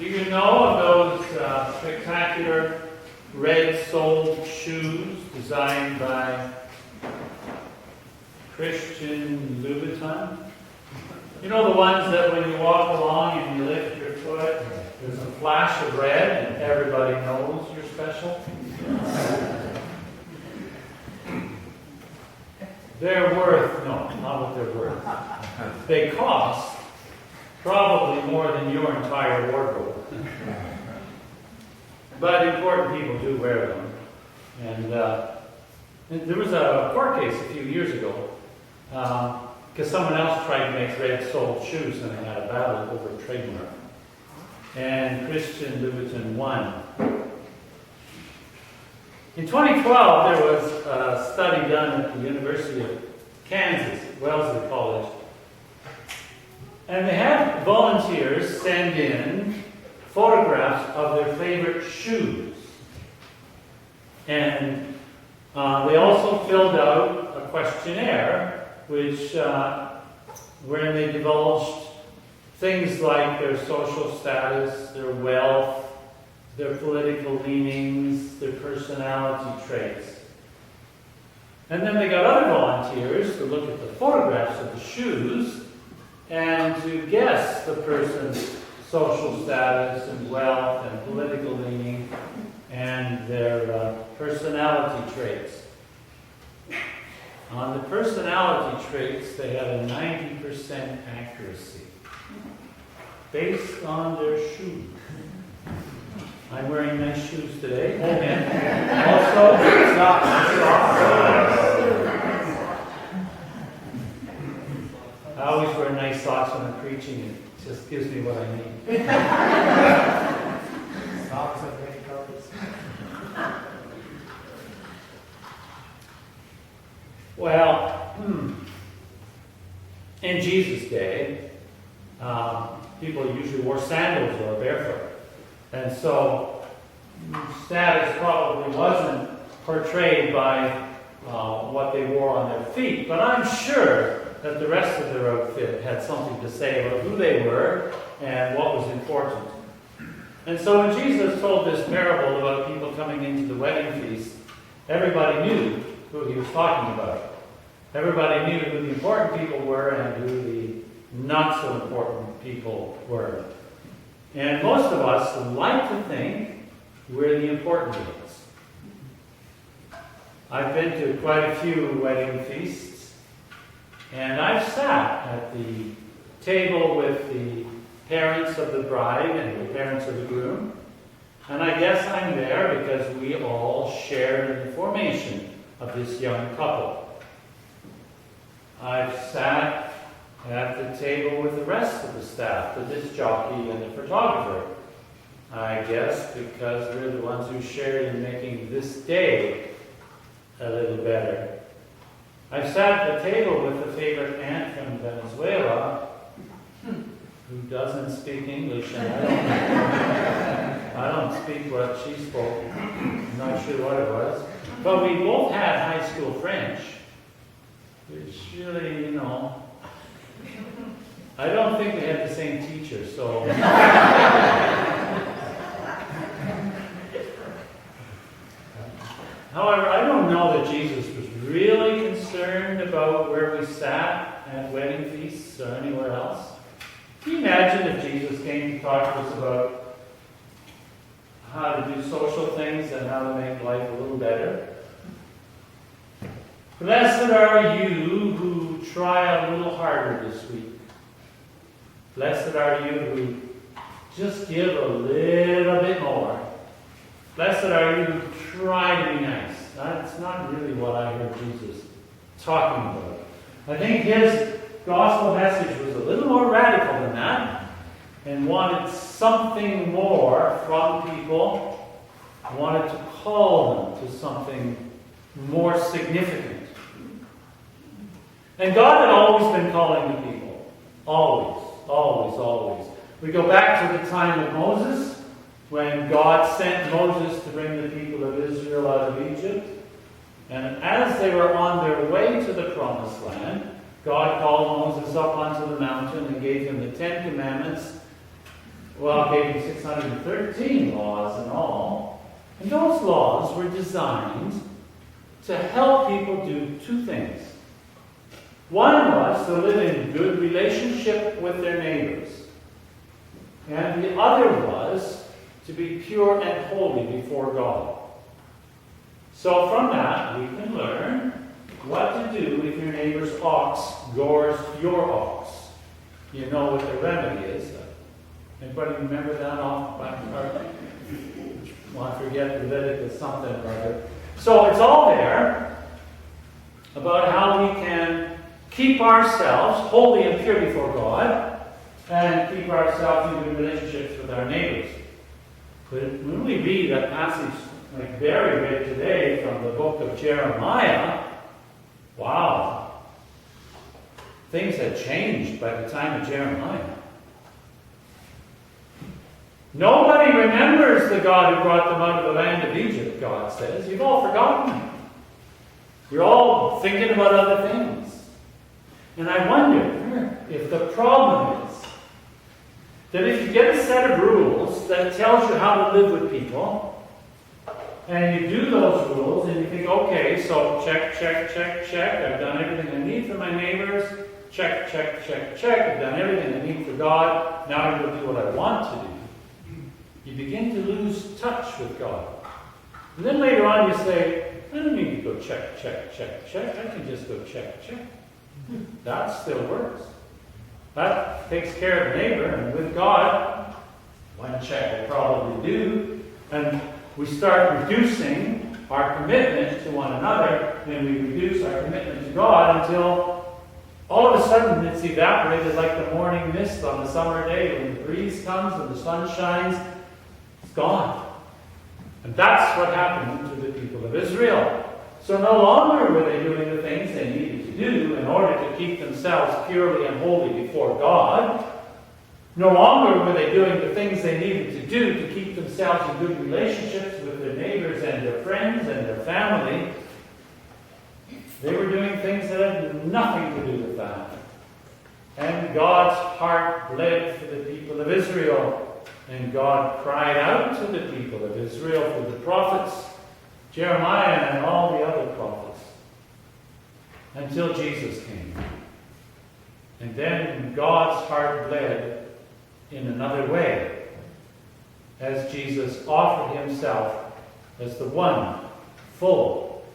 Do you know of those spectacular red-soled shoes designed by Christian Louboutin? You know the ones that when you walk along and you lift your foot, there's a flash of red and everybody knows you're special? They're worth, no, not what they're worth. They cost probably more than your entire wardrobe. But important people do wear them. And there was a court case a few years ago because someone else tried to make red-soled shoes and they had a battle over a trademark. And Christian Louboutin won. In 2012, there was a study done at the University of Kansas, Wellesley College. And they had volunteers send in photographs of their favorite shoes. And they also filled out a questionnaire, wherein they divulged things like their social status, their wealth, their political leanings, their personality traits. And then they got other volunteers to look at the photographs of the shoes and to guess the person's social status and wealth and political leaning and their personality traits. On the personality traits, they had a 90% accuracy based on their shoes. I'm wearing nice shoes today. And also, it's not I always wear nice socks when I'm preaching. It just gives me what I need. Socks of many colors. Well, in Jesus' day, people usually wore sandals or barefoot. And so, status probably wasn't portrayed by what they wore on their feet. But I'm sure that the rest of their outfit had something to say about who they were and what was important. And so when Jesus told this parable about people coming into the wedding feast, everybody knew who he was talking about. Everybody knew who the important people were and who the not so important people were. And most of us like to think we're the important ones. I've been to quite a few wedding feasts, and I've sat at the table with the parents of the bride and the parents of the groom, and I guess I'm there because we all shared in the formation of this young couple. I've sat at the table with the rest of the staff, the disc jockey and the photographer. I guess because we're the ones who shared in making this day a little better. I've sat at the table with the favorite aunt from Venezuela, who doesn't speak English, and I don't speak what she spoke. I'm not sure what it was. But we both had high school French, which really, I don't think we had the same teacher, so. However, I don't know that Jesus was really concerned about where we sat at wedding feasts or anywhere else. Can you imagine if Jesus came to talk to us about how to do social things and how to make life a little better? Blessed are you who try a little harder this week. Blessed are you who just give a little bit more. Blessed are you who try to be nice. That's not really what I heard Jesus talking about. I think his gospel message was a little more radical than that and wanted something more from people, wanted to call them to something more significant. And God had always been calling the people. Always. Always, always. We go back to the time of Moses, when God sent Moses to bring the people of Israel out of Egypt. And as they were on their way to the Promised Land, God called Moses up onto the mountain and gave him the 10 Commandments well, gave him 613 laws in all. And those laws were designed to help people do two things. One was to live in good relationship with their neighbors. And the other was to be pure and holy before God. So from that, we can learn what to do if your neighbor's ox gores your ox. You know what the remedy is. Anybody remember that off by heart? Well, I forget Leviticus something or other. So it's all there about how we can keep ourselves holy and pure before God and keep ourselves in good relationships with our neighbors. But when we read a passage like Barry read today from the book of Jeremiah, wow, things had changed by the time of Jeremiah. Nobody remembers the God who brought them out of the land of Egypt, God says. You've all forgotten him. You're all thinking about other things. And I wonder if the problem is that if you get a set of rules that tells you how to live with people, and you do those rules, and you think, okay, so check, check, check, check, I've done everything I need for my neighbors, check, check, check, check, I've done everything I need for God, now I'm going to do what I want to do. You begin to lose touch with God. And then later on you say, I don't need to go check, check, check, check. I can just go check, check. That still works. That takes care of the neighbor. And with God, one check will probably do. And we start reducing our commitment to one another. And we reduce our commitment to God until all of a sudden it's evaporated like the morning mist on a summer day when the breeze comes and the sun shines. Gone. And that's what happened to the people of Israel. So no longer were they doing the things they needed to do in order to keep themselves purely and holy before God. No longer were they doing the things they needed to do to keep themselves in good relationships with their neighbors and their friends and their family. They were doing things that had nothing to do with that. And God's heart bled for the people of Israel. And God cried out to the people of Israel through the prophets, Jeremiah and all the other prophets, until Jesus came. And then God's heart bled in another way, as Jesus offered himself as the one full,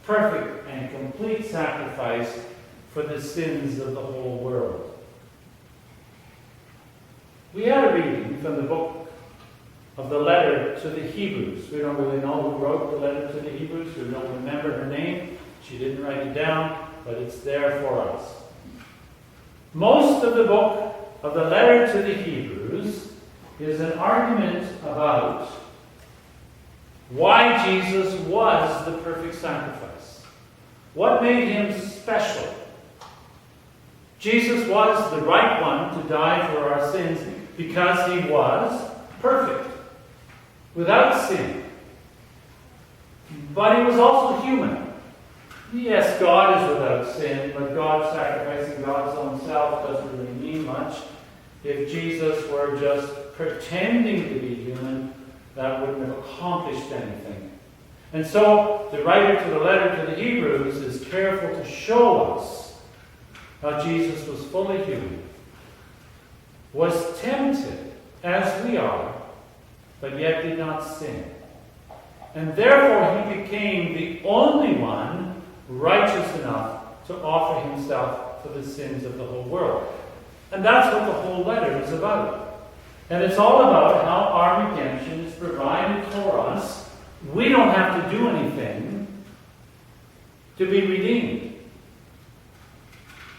perfect, and complete sacrifice for the sins of the whole world. We had a reading from the book of the letter to the Hebrews. We don't really know who wrote the letter to the Hebrews. We don't remember her name. She didn't write it down, but it's there for us. Most of the book of the letter to the Hebrews is an argument about why Jesus was the perfect sacrifice. What made him special? Jesus was the right one to die for our sins because he was perfect, without sin. But he was also human. Yes, God is without sin, but God sacrificing God's own self doesn't really mean much. If Jesus were just pretending to be human, that wouldn't have accomplished anything. And so, the writer to the letter to the Hebrews is careful to show us how Jesus was fully human, was tempted as we are, but yet did not sin. And therefore he became the only one righteous enough to offer himself for the sins of the whole world. And that's what the whole letter is about. And it's all about how our redemption is provided for us. We don't have to do anything to be redeemed.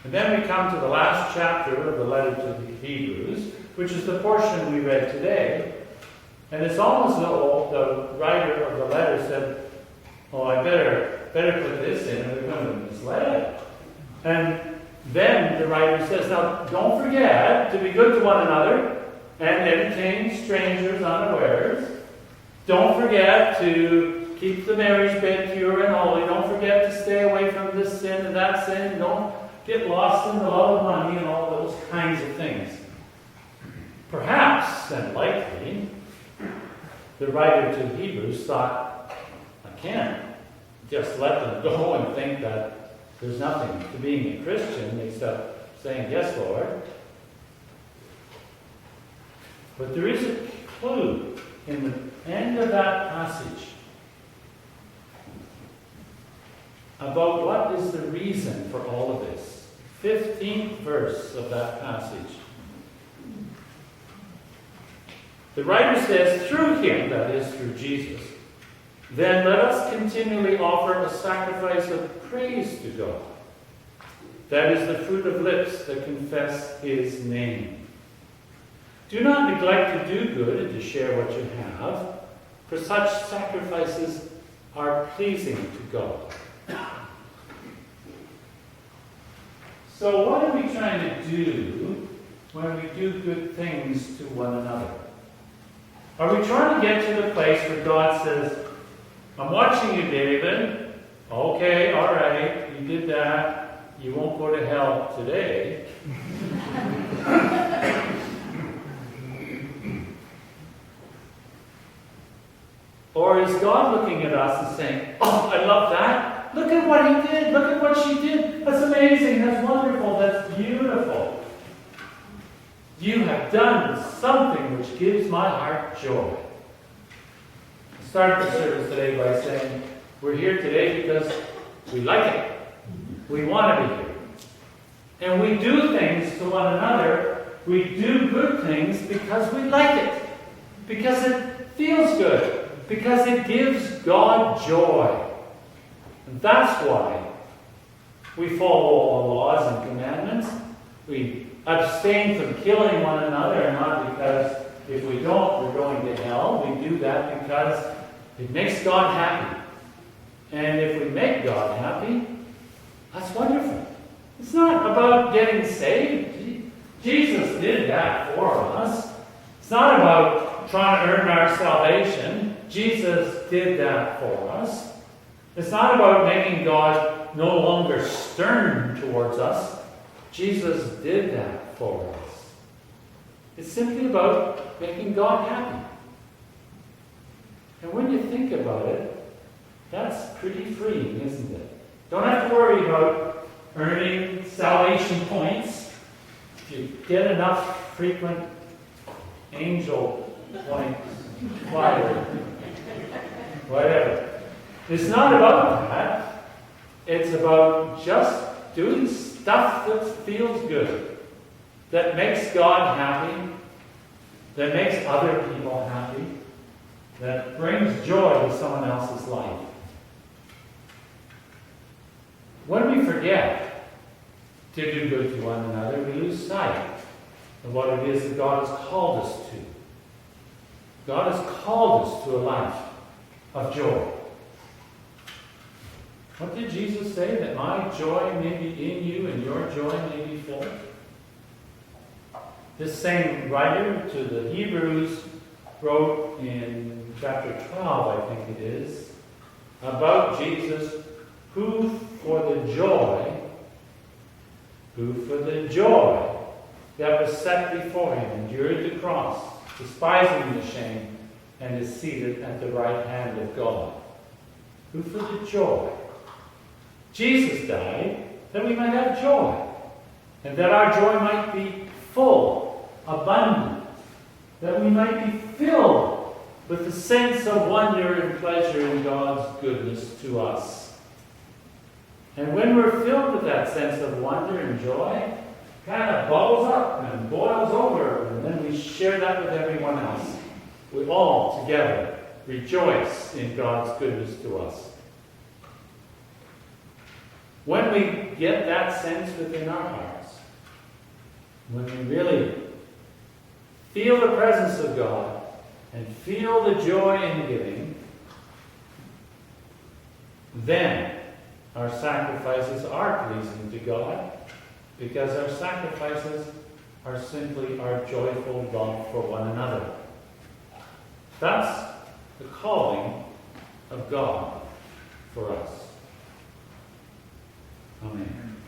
And then we come to the last chapter of the letter to the Hebrews, which is the portion we read today. And it's almost as though the writer of the letter said, oh, I better put this in, or they're going to be misled. And then the writer says, now don't forget to be good to one another and entertain strangers unawares. Don't forget to keep the marriage bed pure and holy. Don't forget to stay away from this sin and that sin. Don't get lost in the love of money and all those kinds of things. Perhaps, and likely, writer to the Hebrews thought, I can't just let them go and think that there's nothing to being a Christian except saying, yes, Lord. But there is a clue in the end of that passage about what is the reason for all of this. 15th verse of that passage. The writer says, through him, that is, through Jesus, then let us continually offer a sacrifice of praise to God. That is the fruit of lips that confess his name. Do not neglect to do good and to share what you have, for such sacrifices are pleasing to God. So what are we trying to do when we do good things to one another? Are we trying to get to the place where God says, I'm watching you, David. Okay, all right, you did that. You won't go to hell today. Or is God looking at us and saying, oh, I love that. Look at what he did. Look at what she did. That's amazing. That's wonderful. That's beautiful. You have done something which gives my heart joy. I started the service today by saying, we're here today because we like it. We want to be here. And we do things to one another. We do good things because we like it. Because it feels good. Because it gives God joy. And that's why we follow all the laws and commandments. We abstain from killing one another, not because if we don't, we're going to hell. We do that because it makes God happy. And if we make God happy, that's wonderful. It's not about getting saved. Jesus did that for us. It's not about trying to earn our salvation. Jesus did that for us. It's not about making God no longer stern towards us. Jesus did that for us. It's simply about making God happy. And when you think about it, that's pretty freeing, isn't it? Don't have to worry about earning salvation points. If you get enough frequent angel points, whatever. It's not about that. It's about just doing stuff that feels good, that makes God happy, that makes other people happy, that brings joy to someone else's life. When we forget to do good to one another, we lose sight of what it is that God has called us to. God has called us to a life of joy. What did Jesus say? That my joy may be in you and your joy may be full. This same writer to the Hebrews wrote in chapter 12, I think it is, about Jesus who for the joy that was set before him endured the cross, despising the shame, and is seated at the right hand of God. Who for the joy. Jesus died that we might have joy, and that our joy might be full, abundant, that we might be filled with the sense of wonder and pleasure in God's goodness to us. And when we're filled with that sense of wonder and joy, it kind of bubbles up and boils over, and then we share that with everyone else. We all together rejoice in God's goodness to us. When we get that sense within our hearts, when we really feel the presence of God and feel the joy in giving, then our sacrifices are pleasing to God, because our sacrifices are simply our joyful love for one another. That's the calling of God for us. Amen.